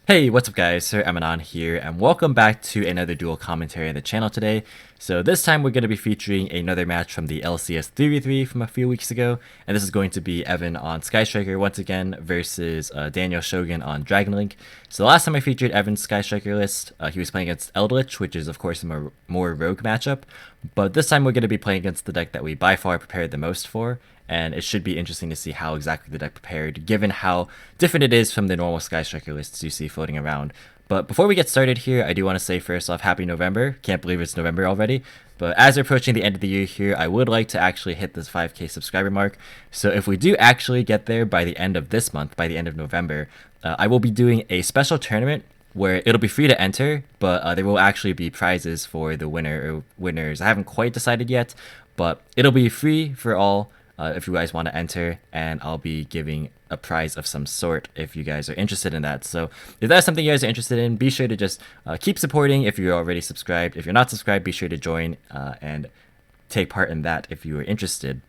Hey, what's up guys, Sir Emanon here, and welcome back to another duel commentary on the channel today. So this time we're going to be featuring another match from the LCS 3v3 from a few weeks ago, and this is going to be Evan on Sky Striker once again versus Daniel Shogun on Dragon Link. So the last time I featured Evan's Sky Striker list, he was playing against Eldritch, which is of course a more rogue matchup, but this time we're going to be playing against the deck that we by far prepared the most for, and it should be interesting to see how exactly the deck prepared, given how different it is from the normal Sky Striker lists you see floating around. But before we get started here, I do want to say first off, Happy November. Can't believe it's November already. But as we're approaching the end of the year here, I would like to actually hit this 5k subscriber mark. So if we do actually get there by the end of this month, by the end of November, I will be doing a special tournament where it'll be free to enter, but there will actually be prizes for the winner or winners. I haven't quite decided yet, but it'll be free for all. If you guys want to enter, and I'll be giving a prize of some sort if you guys are interested in that. So if that's something you guys are interested in, be sure to just keep supporting if you're already subscribed. If you're not subscribed, be sure to join and take part in that if you are interested.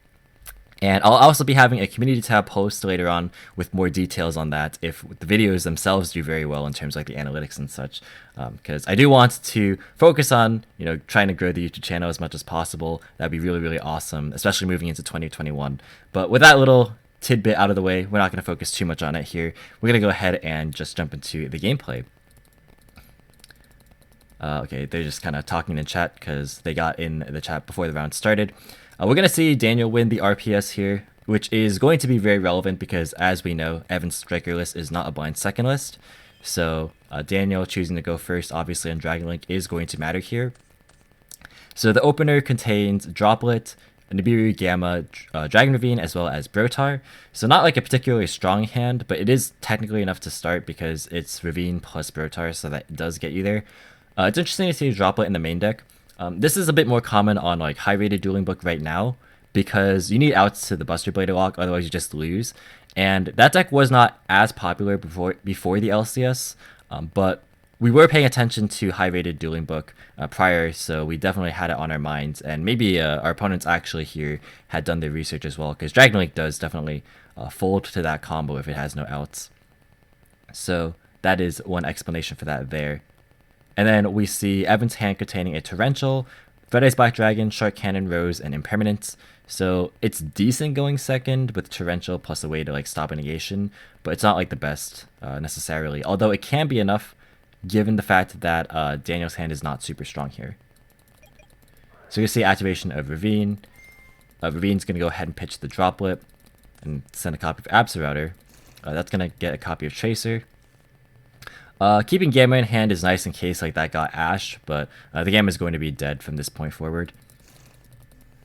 And I'll also be having a community tab post later on with more details on that if the videos themselves do very well in terms of like the analytics and such. Because I do want to focus on, trying to grow the YouTube channel as much as possible. That'd be really, really awesome, especially moving into 2021. But with that little tidbit out of the way, we're not going to focus too much on it here. We're going to go ahead and just jump into the gameplay. Okay, they're just kind of talking in chat because they got in the chat before the round started. We're going to see Daniel win the RPS here, which is going to be very relevant because, as we know, Evan's striker list is not a blind second list. So Daniel choosing to go first, obviously on Dragon Link, is going to matter here. So the opener contains Droplet, Nibiru, Gamma, Dragon Ravine, as well as Brotar. So not like a particularly strong hand, but it is technically enough to start because it's Ravine plus Brotar, so that does get you there. It's interesting to see Droplet in the main deck. This is a bit more common on like high-rated dueling book right now because you need outs to the Buster Blade lock, otherwise you just lose. And that deck was not as popular before the LCS, but we were paying attention to high-rated dueling book prior, so we definitely had it on our minds. And maybe our opponents actually here had done their research as well, because Dragon Link does definitely fold to that combo if it has no outs. So that is one explanation for that there. And then we see Evan's hand containing a Torrential, Red Eyes Black Dragon, Shark Cannon, Rose, and Impermanence. So it's decent going second with Torrential plus a way to like stop a negation, but it's not like the best necessarily. Although it can be enough given the fact that Daniel's hand is not super strong here. So you see activation of Ravine. Ravine's going to go ahead and pitch the Droplet and send a copy of Absolouter. That's going to get a copy of Tracer. Keeping Gamma in hand is nice in case like that got Ash, but the Gamma is going to be dead from this point forward.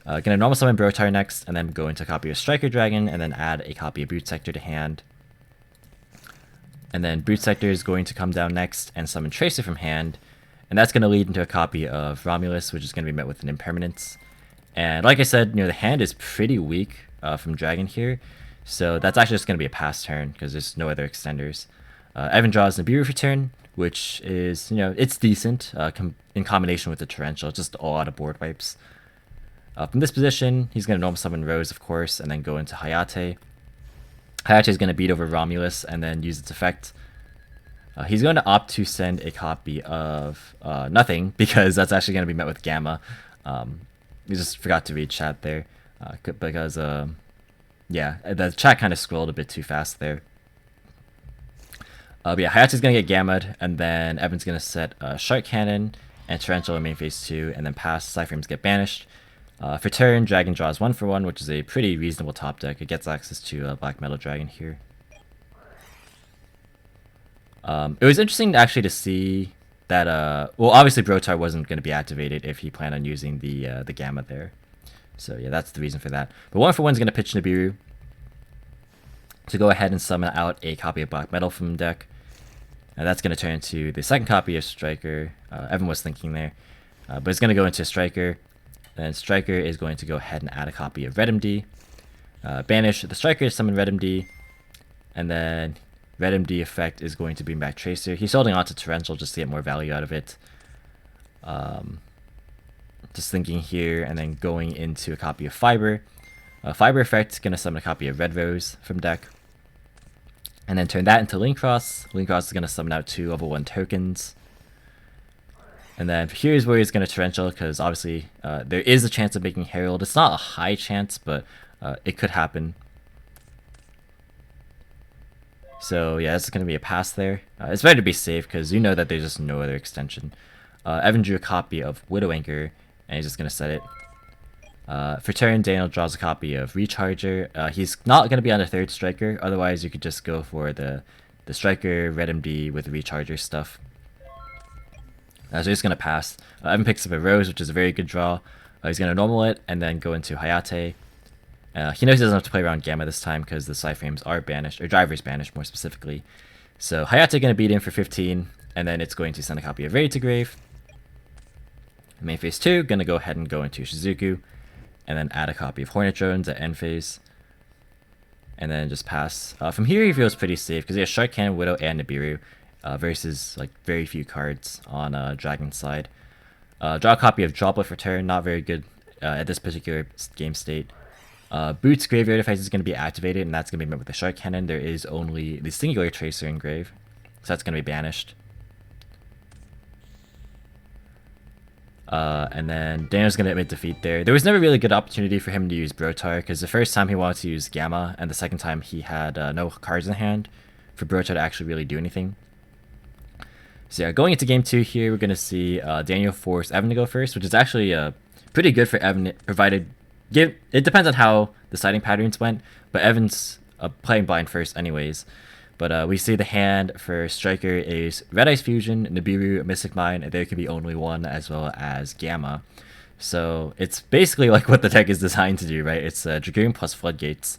Gonna normal summon Brotar next, and then go into a copy of Striker Dragon, and then add a copy of Boot Sector to hand. And then Boot Sector is going to come down next and summon Tracer from hand, and that's going to lead into a copy of Romulus, which is going to be met with an Impermanence. And like I said, the hand is pretty weak from Dragon here, so that's actually just going to be a pass turn because there's no other extenders. Evan draws Nibiru for turn, which is, it's decent in combination with the Torrential, just all out of board wipes. From this position, he's going to normal summon Rose, of course, and then go into Hayate. Hayate is going to beat over Romulus and then use its effect. He's going to opt to send a copy of nothing because that's actually going to be met with Gamma. We just forgot to read chat there because, yeah, the chat kind of scrolled a bit too fast there. But yeah, Hayate's going to get Gammaed, and then Evan's going to set Shark Cannon and Torrential in main phase 2, and then pass, Cyframes get banished. For turn, Dragon draws 1 for 1, which is a pretty reasonable top deck. It gets access to Black Metal Dragon here. It was interesting actually to see that, well, obviously Brotar wasn't going to be activated if he planned on using the Gamma there. So yeah, that's the reason for that. But 1 for 1 is going to pitch Nibiru to go ahead and summon out a copy of Black Metal from the deck. And that's going to turn into the second copy of Striker. Evan was thinking there. But it's going to go into Striker. Then Striker is going to go ahead and add a copy of Red MD. Banish the Striker, summon Red MD. And then Red MD effect is going to bring back Tracer. He's holding on to Torrential just to get more value out of it. Just thinking here, and then going into a copy of Fiber. Fiber effect is going to summon a copy of Red Rose from deck. And then turn that into Link Cross. Link Cross is going to summon out 2 level 1 tokens. And then here's where he's going to Torrential, because obviously there is a chance of making Herald. It's not a high chance, but it could happen. So yeah, it's going to be a pass there. It's better to be safe, because you know that there's just no other extension. Evan drew a copy of Widow Anchor, and he's just going to set it. For turn, Daniel draws a copy of Recharger. He's not going to be on the 3rd Striker, otherwise you could just go for the Striker, Red MD with Recharger stuff. So he's going to pass. Evan picks up a Rose, which is a very good draw. He's going to normal it, and then go into Hayate. He knows he doesn't have to play around Gamma this time, because the side frames are banished, or Driver's banished more specifically. So Hayate going to beat him for 15, and then it's going to send a copy of Ready to Grave. Main phase 2, going to go ahead and go into Shizuku, and then add a copy of Hornet Drones at end phase. And then just pass. From here he feels pretty safe, because he has Shark Cannon, Widow, and Nibiru. Versus like very few cards on Dragon's side. Draw a copy of Droplet for turn, not very good at this particular game state. Boots Graveyard Device is going to be activated, and that's going to be met with the Shark Cannon. There is only the Singular Tracer in grave, so that's going to be banished. And then Daniel's going to admit defeat there. There was never really good opportunity for him to use Brotar, because the first time he wanted to use Gamma, and the second time he had no cards in hand for Brotar to actually really do anything. So yeah, going into game 2 here, we're going to see Daniel force Evan to go first, which is actually pretty good for Evan, provided... It depends on how the siding patterns went, but Evan's playing blind first anyways. But we see the hand for Striker is Red Ice Fusion, Nibiru, Mystic Mine, and there could be only one, as well as Gamma. So it's basically like what the deck is designed to do, right? It's Dragoon plus Floodgates,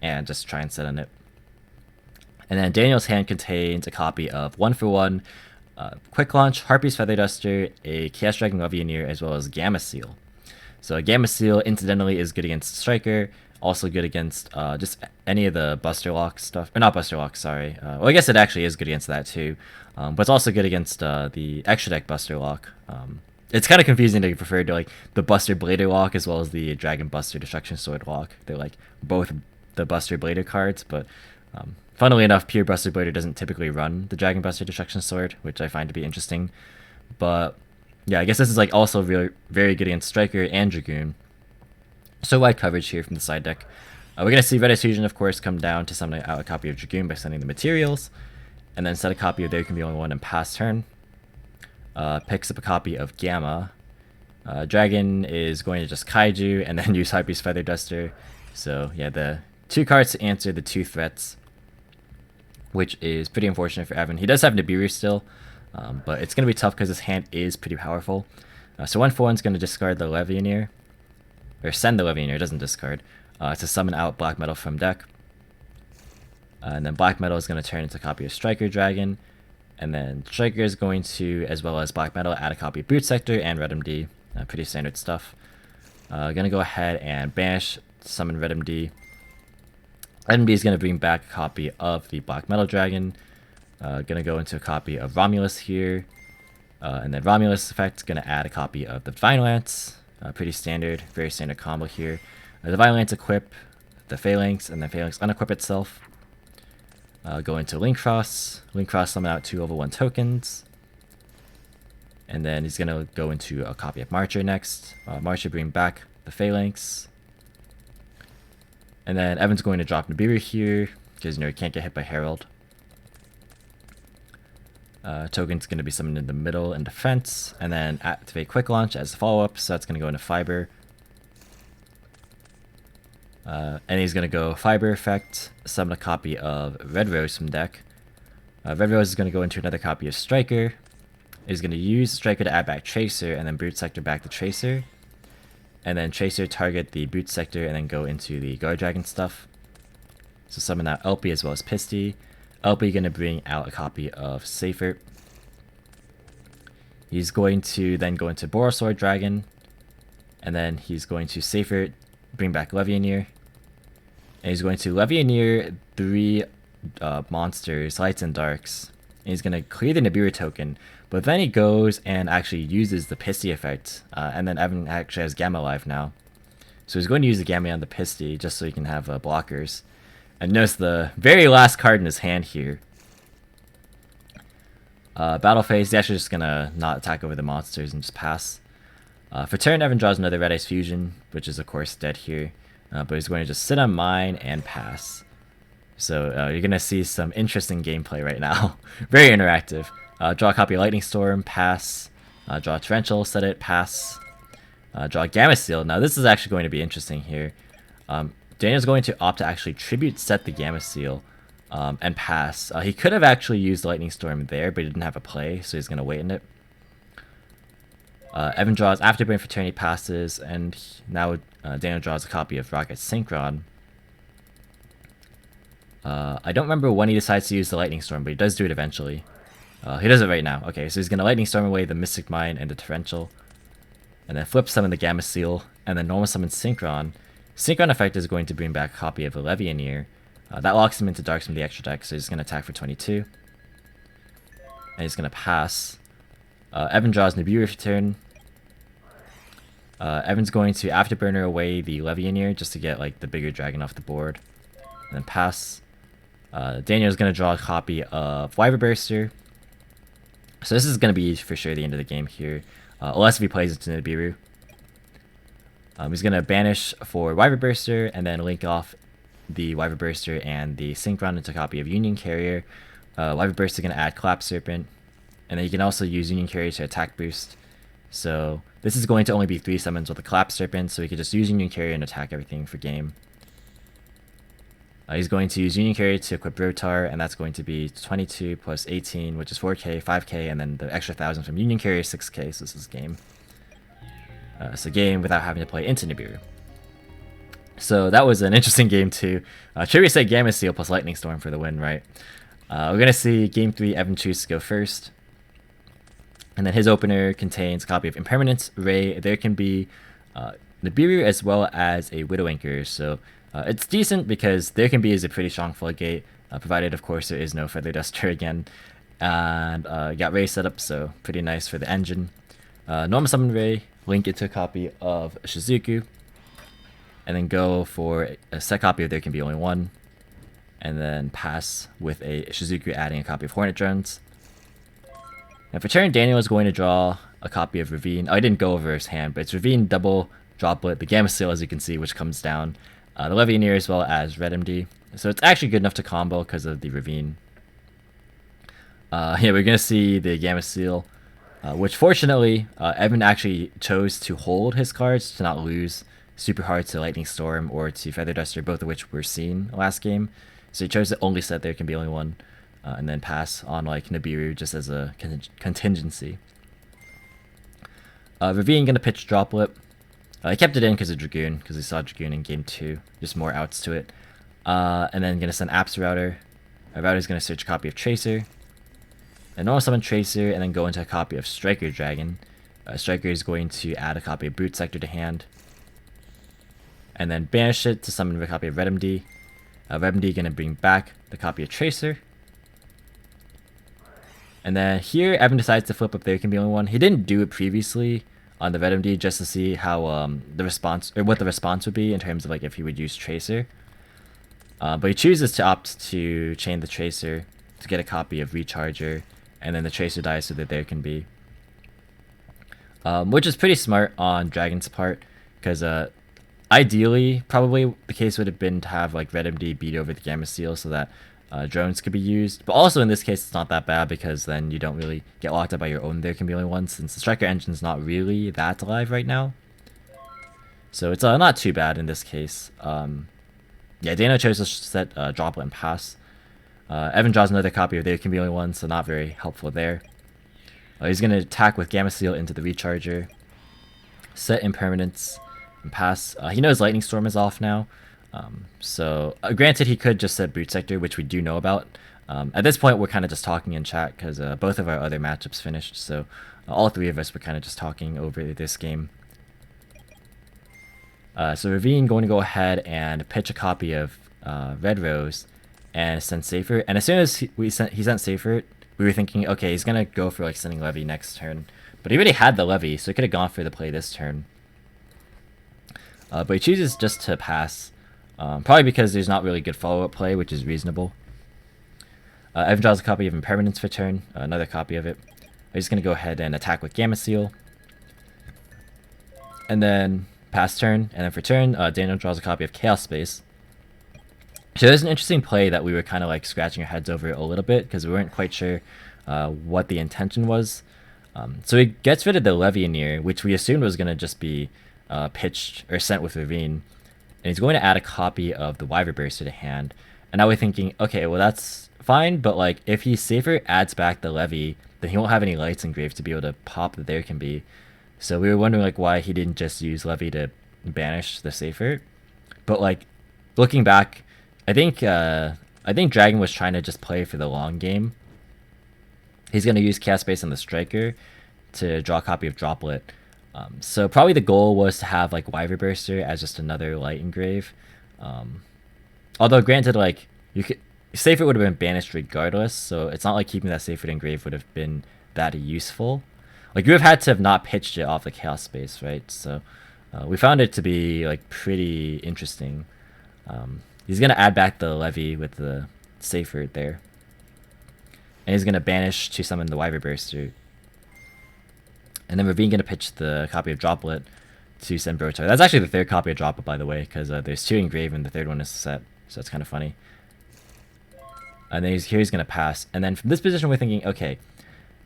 and just try and set on it. And then Daniel's hand contains a copy of 1-for-1, Quick Launch, Harpy's Feather Duster, a Chaos Dragon Levianeer, as well as Gamma Seal. So a Gamma Seal, incidentally, is good against Striker, also good against just any of the Buster Lock stuff. Or not Buster Lock, sorry. Well, I guess it actually is good against that too. But it's also good against the extra deck Buster Lock. It's kind of confusing to prefer to like the Buster Blader Lock as well as the Dragon Buster Destruction Sword Lock. They're like both the Buster Blader cards, but funnily enough, pure Buster Blader doesn't typically run the Dragon Buster Destruction Sword, which I find to be interesting. But yeah, I guess this is like also very good against Striker and Dragoon. So wide coverage here from the side deck. We're going to see Red Ice Fusion, of course, come down to summon out a copy of Dragoon by sending the materials, and then set a copy of There Can Be Only One and pass turn. Picks up a copy of Gamma. Dragon is going to just Kaiju and then use Harpy's Feather Duster. So yeah, the 2 cards to answer the 2 threats, which is pretty unfortunate for Evan. He does have Nibiru still, but it's going to be tough because his hand is pretty powerful. So 1-for-1 is going to discard the Levianeer, or send the Levianeer, doesn't discard, to summon out Black Metal from deck. And then Black Metal is going to turn into a copy of Striker Dragon, and then Striker is going to, as well as Black Metal, add a copy of Boot Sector and Red MD. Pretty standard stuff. Going to go ahead and banish, summon Red MD. Red MD is going to bring back a copy of the Black Metal Dragon. Going to go into a copy of Romulus here. And then Romulus effect is going to add a copy of the Divine Lance. Pretty standard, very standard combo here. The Divine Lance equip the Phalanx, and then Phalanx unequip itself. Go into Link Cross. Link Cross summon out 2 level 1 tokens. And then he's going to go into a copy of Marcher next. Marcher bring back the Phalanx. And then Evan's going to drop Nibiru here, because he can't get hit by Herald. Token's going to be summoned in the middle in defense, and then activate Quick Launch as a follow-up, so that's going to go into Fiber. And he's going to go Fiber effect, summon a copy of Red Rose from deck. Red Rose is going to go into another copy of Striker. He's going to use Striker to add back Tracer, and then Boot Sector back the Tracer. And then Tracer target the Boot Sector, and then go into the Guard Dragon stuff. So summon out LP as well as Pisty. LP going to bring out a copy of Safer. He's going to then go into Borosaur Dragon, and then he's going to Safer, bring back Levianeer. And he's going to Levianeer 3 monsters, Lights and Darks. And he's going to clear the Nibiru token, but then he goes and actually uses the Pisty effect. And then Evan actually has Gamma Live now. So he's going to use the Gamma on the Pisty just so he can have blockers. And notice the very last card in his hand here. Battle phase, he's actually just gonna not attack over the monsters and just pass. For turn, Evan draws another Red Ice Fusion, which is of course dead here. But he's going to just sit on mine and pass. So you're gonna see some interesting gameplay right now. Very interactive. Draw a copy of Lightning Storm, pass. Draw a Torrential, set it, pass. Draw a Gamma Seal. Now this is actually going to be interesting here. Daniel's going to opt to actually tribute set the Gamma Seal and pass. He could have actually used Lightning Storm there, but he didn't have a play, so he's going to wait in it. Evan draws Afterburn for turn, he passes, and now Daniel draws a copy of Rocket Synchron. I don't remember when he decides to use the Lightning Storm, but he does do it eventually. He does it right now. Okay, so he's going to Lightning Storm away the Mystic Mine and the Torrential. And then flip summon the Gamma Seal, and then normal summon Synchron. Synchron effect is going to bring back a copy of the Levianeer. That locks him into Darks from the extra deck, so he's going to attack for 22. And he's going to pass. Evan draws Nibiru for turn. Evan's going to Afterburner away the Levianeer just to get like the bigger dragon off the board. And then pass. Daniel's going to draw a copy of Wyver Burster. So this is going to be for sure the end of the game here. Unless if he plays it to Nibiru. He's going to banish for Wyver Burster and then link off the Wyver Burster and the Synchron into a copy of Union Carrier. Wyver Burster is going to add Clap Serpent. And then you can also use Union Carrier to attack boost. So this is going to only be 3 summons with a Clap Serpent, so he could just use Union Carrier and attack everything for game. He's going to use Union Carrier to equip Rotar, and that's going to be 22 plus 18, which is 4k, 5k, and then the extra 1,000 from Union Carrier, 6k, so this is game. So game without having to play into Nibiru. So that was an interesting game too. Trivia said Gamma Seal plus Lightning Storm for the win, right? We're going to see game 3, Evan chooses to go first. And then his opener contains a copy of Impermanence, Ray. There can be Nibiru as well as a Widow Anchor, so it's decent because there can be is a pretty strong floodgate, provided of course there is no Feather Duster again. And got Ray set up, so pretty nice for the engine. Normal summon Ray, link it to a copy of Shizuku, and then go for a set copy of There Can Be Only One, and then pass with a Shizuku adding a copy of Hornet Drones. Now for turn, Daniel is going to draw a copy of Ravine. I didn't go over his hand, but it's Ravine double droplet, the Gamma Seal as you can see, which comes down. The Levianeer as well as Red MD. So it's actually good enough to combo because of the Ravine. Yeah, we're going to see the Gamma Seal, which fortunately, Evan actually chose to hold his cards to not lose super hard to Lightning Storm or to Feather Duster, both of which were seen last game. So he chose to only set There Can Be Only One, and then pass on like Nibiru just as a contingency. Ravine going to pitch Droplet. I kept it in because of Dragoon, because we saw Dragoon in game 2. Just more outs to it. And then going to send Apps Router. Router's going to search a copy of Tracer. And normal summon Tracer, and then go into a copy of Striker Dragon. Striker is going to add a copy of Boot Sector to hand. And then banish it to summon a copy of Red MD. Red MD going to bring back the copy of Tracer. And then here, Evan decides to flip up There Can Be Only One. He didn't do it previously on the Red MD just to see how the response, or what the response would be in terms of like if he would use Tracer. But he chooses to opt to chain the Tracer to get a copy of Recharger, and then the Tracer dies so that There Can Be. Which is pretty smart on Dragon's part, because ideally, probably the case would have been to have like Red MD beat over the Gamma Seal so that drones could be used. But also in this case, it's not that bad because then you don't really get locked up by your own There Can Be Only One, since the Striker engine's not really that alive right now. So it's not too bad in this case. Yeah, Dano chose to set Droplet and pass. Evan draws another copy of There Can Be Only One, so not very helpful there. He's going to attack with Gamma Seal into the Recharger, set Impermanence, and pass. He knows Lightning Storm is off now. So granted, he could just set Boot Sector, which we do know about. At this point, we're kind of just talking in chat because both of our other matchups finished. So all 3 of us were kind of just talking over this game. So Ravine going to go ahead and pitch a copy of Red Rose and send Safer. And as soon as he sent Safer, we were thinking, okay, he's going to go for like sending Levy next turn. But he already had the Levy, so he could have gone for the play this turn. But he chooses just to pass. Probably because there's not really good follow-up play, which is reasonable. Evan draws a copy of Impermanence for turn, another copy of it. I'm just going to go ahead and attack with Gamma Seal. And then pass turn, and then for turn, Daniel draws a copy of Chaos Space. So there's an interesting play that we were kind of like scratching our heads over a little bit because we weren't quite sure what the intention was. So he gets rid of the Levianeer, which we assumed was going to just be pitched or sent with Ravine. And he's going to add a copy of the Wyver Burster to hand. And now we're thinking, okay, well that's fine, but like if he safer adds back the Levy, then he won't have any lights engraved to be able to pop that there can be. So we were wondering like why he didn't just use Levy to banish the safer. But like looking back, I think Dragon was trying to just play for the long game. He's going to use Chaos Space on the Striker to draw a copy of Droplet. So probably the goal was to have like Wyver Burster as just another light engrave. Although granted, like you could Safer would have been banished regardless, so it's not like keeping that Safer engrave would have been that useful. Like you would have had to have not pitched it off the Chaos Space, right? So we found it to be like pretty interesting. He's gonna add back the Levy with the Safer there, and he's gonna banish to summon the Wyver Burster. And then Ravine gonna pitch the copy of Droplet to send Brotar. That's actually the third copy of Droplet, by the way, because there's two engraved and the third one is set, so that's kind of funny. And then he's gonna pass. And then from this position, we're thinking, okay,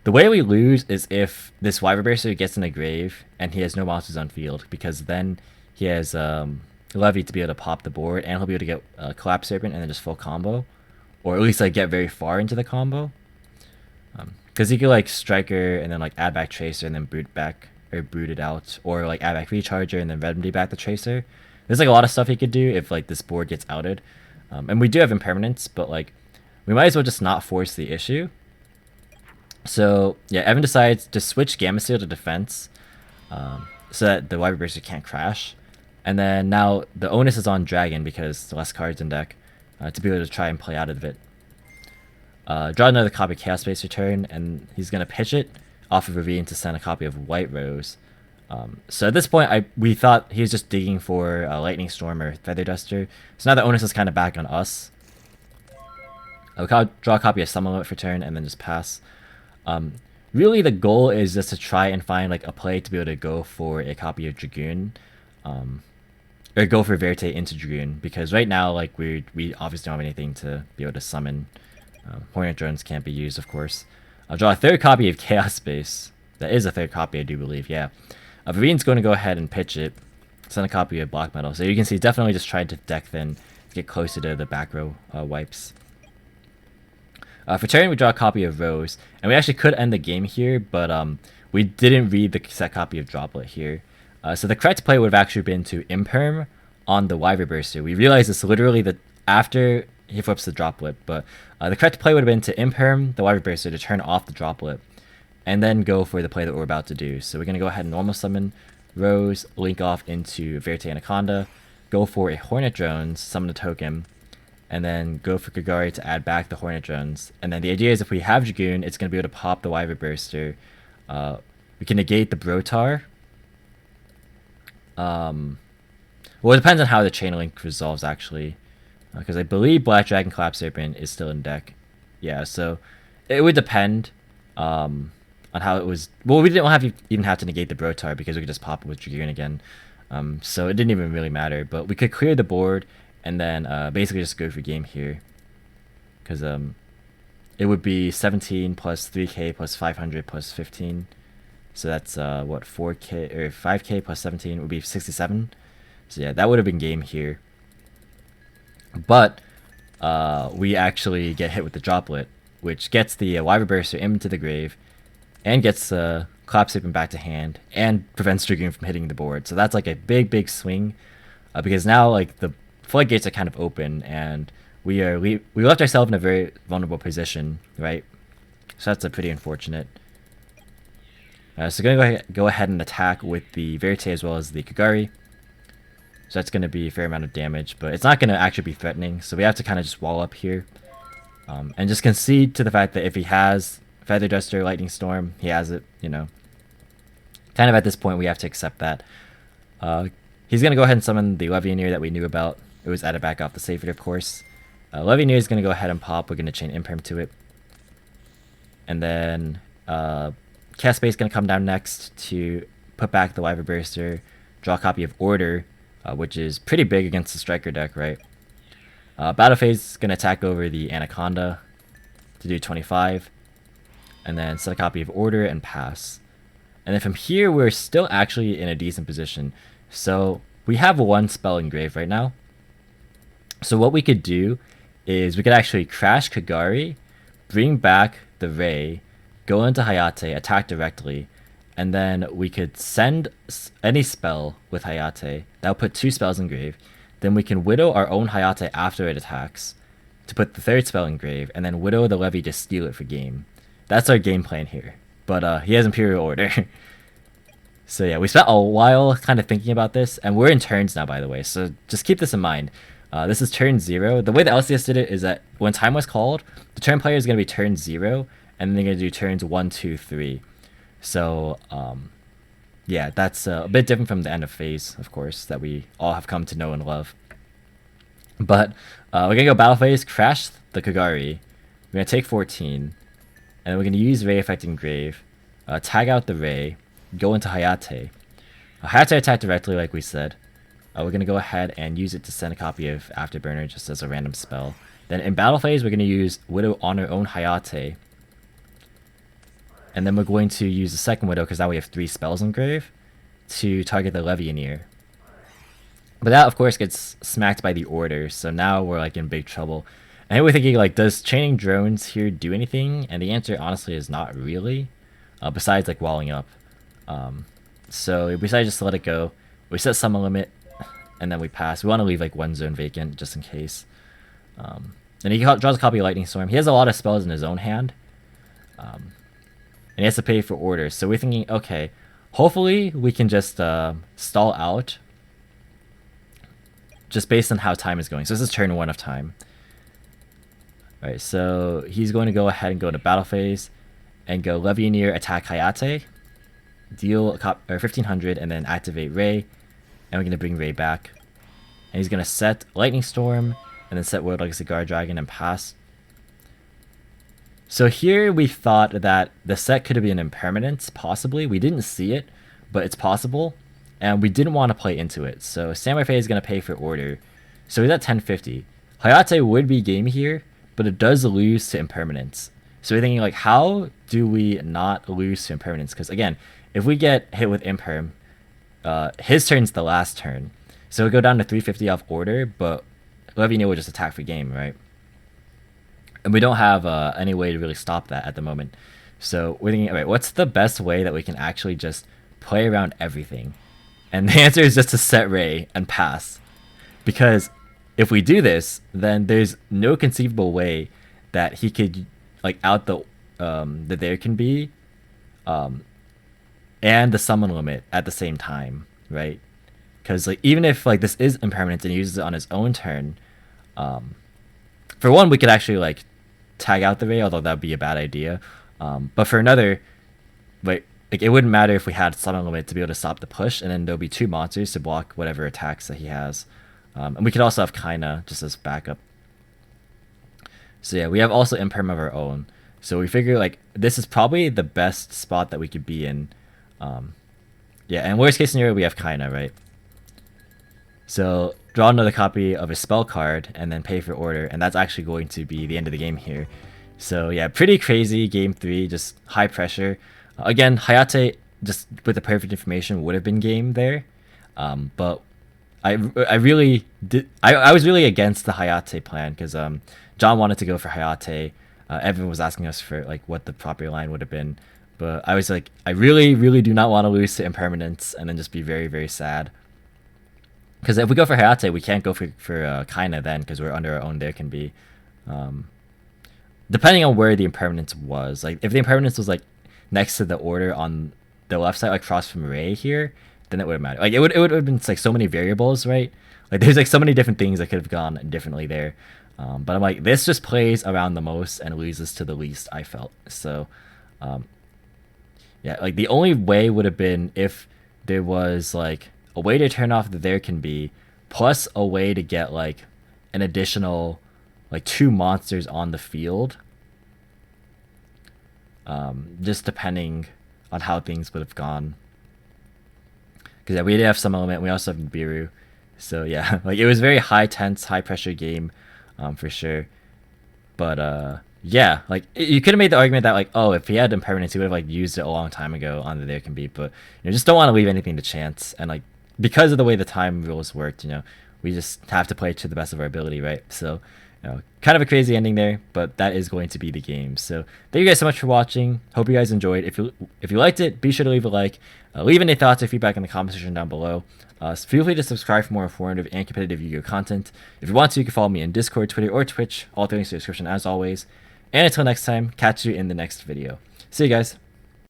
the way we lose is if this Wyver Burster gets in the grave and he has no monsters on field, because then he has Levy to be able to pop the board, and he'll be able to get Collapse Serpent and then just full combo, or at least like get very far into the combo. Because he could like Striker and then like add back Tracer and then boot back or boot it out, or like add back Recharger and then remedy back the Tracer. There's like a lot of stuff he could do if like this board gets outed. And we do have Impermanence, but like we might as well just not force the issue. So yeah, Evan decides to switch Gamma Seal to defense, so that the Wyver Burster can't crash. And then now the onus is on Dragon because the less cards in deck to be able to try and play out of it. Draw another copy of Chaos Space return, and he's going to pitch it off of Ravine to send a copy of White Rose. So at this point, we thought he was just digging for a Lightning Storm or Feather Duster. So now the onus is kind of back on us. I'll draw a copy of Summon for turn and then just pass. Really, the goal is just to try and find like a play to be able to go for a copy of Dragoon, or go for Verite into Dragoon, because right now like we obviously don't have anything to be able to summon. Hornet Drones can't be used, of course. I'll draw a third copy of Chaos Space. That is a third copy, I do believe, yeah. Vivine's going to go ahead and pitch it, send a copy of Black Metal. So you can see definitely just tried to deck thin to get closer to the back row wipes. For turn, we draw a copy of Rose, and we actually could end the game here, but we didn't read the set copy of Droplet here. So the correct play would have actually been to Imperm on the Wyver Burster. We realized this literally after he flips the Droplet, but the correct play would have been to Imperm the Wyver Burster to turn off the Droplet, and then go for the play that we're about to do. So we're going to go ahead and normal summon Rose, link off into Verite Anaconda, go for a Hornet Drones, summon a token, and then go for Kagari to add back the Hornet Drones. And then the idea is if we have Dragoon, it's going to be able to pop the Wyver Burster. We can negate the Brotar. Well, it depends on how the Chain Link resolves, actually. Because I believe Black Dragon Collapse Serpent is still in deck. Yeah, so it would depend on how it was. Well, we didn't even have to negate the Brotar because we could just pop it with Dragoon again. So it didn't even really matter. But we could clear the board and then basically just go for game here. Because it would be 17 plus 3k plus 500 plus 15. So that's what, 4k or 5k plus 17 would be 67. So yeah, that would have been game here. But we actually get hit with the Droplet, which gets the Wyver Burster into the grave, and gets Collapse Serpent back to hand, and prevents Dragoon from hitting the board. So that's like a big swing, because now like the floodgates are kind of open, and we left ourselves in a very vulnerable position, right? So that's a pretty unfortunate. So gonna go ahead and attack with the Verite as well as the Kagari. So that's going to be a fair amount of damage, but it's not going to actually be threatening. So we have to kind of just wall up here. And just concede to the fact that if he has Feather Duster, Lightning Storm, he has it, you know. Kind of at this point, we have to accept that. He's going to go ahead and summon the Levianeer that we knew about. It was added back off the save it, of course. Levineer is going to go ahead and pop. We're going to chain imperm to it. And then Cascade is going to come down next to put back the Wyvern Burster, draw a copy of Order, which is pretty big against the Striker deck, right? Battle Phase is going to attack over the Anaconda to do 25. And then set a copy of Order and pass. And then from here, we're still actually in a decent position. So we have one spell engraved right now. So what we could do is we could actually crash Kagari, bring back the Ray, go into Hayate, attack directly, and then we could send any spell with Hayate. That'll put 2 spells engraved. Then we can Widow our own Hayate after it attacks to put the 3rd spell engraved, and then Widow the Levy to steal it for game. That's our game plan here. But he has Imperial Order. So yeah, we spent a while kind of thinking about this, and we're in turns now, by the way. So just keep this in mind. This is turn 0. The way the LCS did it is that when time was called, the turn player is going to be turn 0, and then they're going to do turns 1, 2, 3. So yeah, that's a bit different from the end of phase, of course, that we all have come to know and love. But we're going to go battle phase, crash the Kagari. We're going to take 14, and we're going to use Ray Effect Engrave, tag out the Ray, go into Hayate. Hayate attack directly, like we said. We're going to go ahead and use it to send a copy of Afterburner just as a random spell. Then in battle phase, we're going to use Widow on our own Hayate. And then we're going to use the second Widow, because now we have 3 spells engraved, to target the Levianeer. But that, of course, gets smacked by the Order, so now we're like in big trouble. And here we're thinking, like, does chaining drones here do anything? And the answer, honestly, is not really, besides, like, walling up. So we decided just to let it go. We set summon limit, and then we pass. We want to leave, like, 1 zone vacant, just in case. And he draws a copy of Lightning Storm. He has a lot of spells in his own hand. And he has to pay for orders. So we're thinking, okay, hopefully we can just stall out just based on how time is going. So this is turn 1 of time. Alright, so he's going to go ahead and go to battle phase and go Levianeer, attack Hayate, deal 1500, and then activate Ray. And we're going to bring Ray back. And he's going to set Lightning Storm, and then set World Legacy Guard Dragon and pass. So here we thought that the set could have been impermanence, possibly. We didn't see it, but it's possible. And we didn't want to play into it. So Samurai Faye is going to pay for Order. So he's at 1050. Hayate would be game here, but it does lose to impermanence. So we're thinking, like, how do we not lose to impermanence? Because again, if we get hit with imperm, his turn's the last turn. So we go down to 350 off Order, but Levianeer will just attack for game, right? And we don't have any way to really stop that at the moment. So we're thinking, alright, what's the best way that we can actually just play around everything? And the answer is just to set Ray and pass. Because if we do this, then there's no conceivable way that he could, like, out the there can be and the summon limit at the same time, right? Because, like, even if, like, this is impermanent and he uses it on his own turn, for one, we could actually, like, tag out the Ray, although that would be a bad idea. But for another, like it wouldn't matter if we had summon limit to be able to stop the push, and then there'll be 2 monsters to block whatever attacks that he has. And we could also have Kaina just as backup. So yeah, we have also Imperm of our own. So we figure, like, this is probably the best spot that we could be in. Yeah, and worst case scenario, we have Kaina, right? So draw another copy of a spell card and then pay for Order, and that's actually going to be the end of the game here. So yeah, pretty crazy game 3, just high pressure. Again, Hayate, just with the perfect information, would have been game there. But I really did. I was really against the Hayate plan because John wanted to go for Hayate. Evan was asking us for, like, what the proper line would have been. But I was like, I really, really do not want to lose to Impermanence and then just be very, very sad. Because if we go for Hayate, we can't go for Kaina then, because we're under our own there can be. Depending on where the Impermanence was. Like, if the Impermanence was, like, next to the Order on the left side, like, across from Ray here, then it wouldn't matter. Like, it would have been, like, so many variables, right? Like, there's, like, so many different things that could have gone differently there. But I'm like, this just plays around the most and loses to the least, I felt. So, yeah, like, the only way would have been if there was, like, a way to turn off the there can be, plus a way to get like an additional like 2 monsters on the field. Just depending on how things would have gone. Because yeah, we did have some element. We also have Nibiru. So yeah, like it was very high tense, high pressure game, for sure. But yeah, like you could have made the argument that like, oh, if he had impermanence, he would have like used it a long time ago on the there can be. But just don't want to leave anything to chance. And like because of the way the time rules worked, we just have to play to the best of our ability, right? So kind of a crazy ending there, but that is going to be the game. So thank you guys so much for watching. Hope you guys enjoyed. If you liked it, be sure to leave a like. Leave any thoughts or feedback in the comment section down below. Feel free to subscribe for more informative and competitive Yu-Gi-Oh content. If you want to, you can follow me on Discord, Twitter, or Twitch. All the links in the description as always. And until next time, catch you in the next video. See you guys.